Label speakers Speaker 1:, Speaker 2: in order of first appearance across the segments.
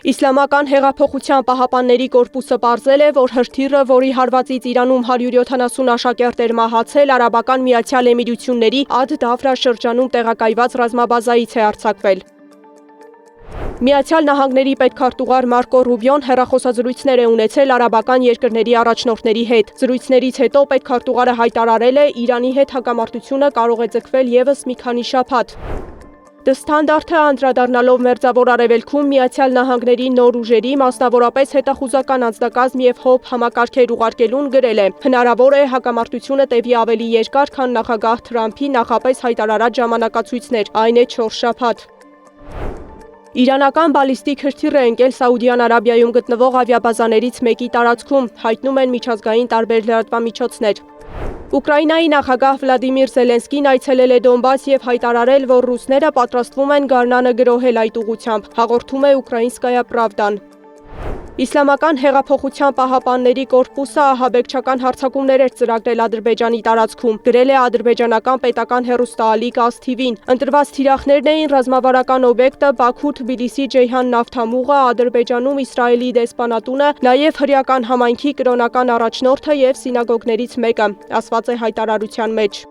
Speaker 1: Իսլամական հեղափոխության պահապանների կորպուսը պարզել է, որ հրթիռը, որի հարվածից Իրանում 170 աշակերտ էր մահացել, Արաբական Միացյալ Էմիրությունների Ադ-Դավրա շրջանում տեղակայված ռազմաբազայից է արձակվել։ Միացյալ Նահանգների պետքարտուղար Մարկո Ռուբիոն հեռախոսազրույցներ է ունեցել արաբական երկրների առաջնորդների հետ։ Զրույցներից հետո պետքարտուղարը հայտարարել է, Իրանի հետ հակամարտությունը կարող է ձգվել ևս մի քանի շաբաթ։ The Standard-ը անդրադառնալով Մերձավոր Արևելքում Միացյալ Նահանգների նոր ուժերի, մասնավորապես հետախուզական անձնակազմ և ՀՕՊ համակարգեր ուղարկելուն գրել է. հնարավոր է հակամարտությունը տևի ավելի երկար, քան նախագահ Թրամփի նախապես հայտարարած ժամանակացույցներ, այն է 4 շաբաթ։ Իրանական բալիստիկ հրթիռ է ընկել Սաուդյան Արաբիայում գտնվող ավիաբազաներից մեկի տարածքում, հայտնում են միջազգային տարբեր լրատվամիջոցներ։ Ուկրաինայի նախագահ Վլադիմիր Զելենսկին այցելել է Դոնբաս և հայտարարել, որ ռուսները պատրաստվում են գարնանը գրոհել այդ ուղղությամբ, հաղորդում է Ուկրաինսկայա Պրավդան։ Իսլամական հեղափոխության պահապանների կորպուսը ահաբեկչական հարձակումներ էր ծրագրել Ադրբեջանի տարածքում, գրել է ադրբեջանական պետական հեռուստաալիք ASTV-ին։ Ընտրված թիրախներն էին ռազմավարական օբյեկտը Բաքու Թբիլիսի Ջեյհան նավթամուղը, Ադրբեջանում Իսրայելի դեսպանատունը, նաև հրեական համայնքի կրոնական առաջնորդը և սինագոգներից մեկը, ասված է հայտարարության մեջ։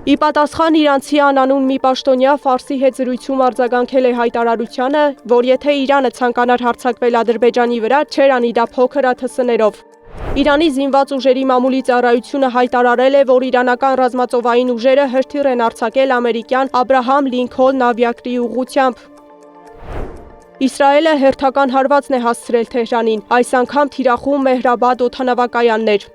Speaker 1: Ի պատասխան իրանցի անանուն մի պաշտոնյա Ֆարսի հետ զրույցում արձագանքել է հայտարարությանը, որ եթե Իրանը ցանկանար հարձակվել Ադրբեջանի վրա, չէր անի դա փոքր ԱԹՍ-ներով։ Իրանի զինված ուժերի մամուլի ծառայությունը հայտարարել է, որ իրանական ռազմածովային ուժերը հրթիռ են արձակել ամերիկյան Աբրահամ Լինքոլն ավիակրի ուղղությամբ։ Իսրայելը հերթական հարվածն է հասցրել Թեհրանին, այս անգամ թիրախում Մեհրաբադ օդանավակայանն էր։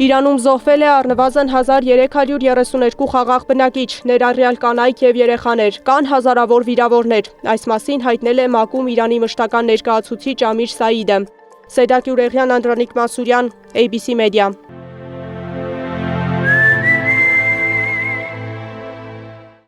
Speaker 1: Իրանում զոհվել է առնվազն 1332 խաղաղ բնակիչ, ներառյալ կանայք և երեխաներ, կան հազարավոր վիրավորներ։ Այս մասին հայտնել է ՄԱԿ-ում Իրանի մշտական ներկայացուցիչ Ամիր Սաիդը։ Սեդա Գյուրեղյան, Անդրանիկ Մանսուրյան, ABC Media։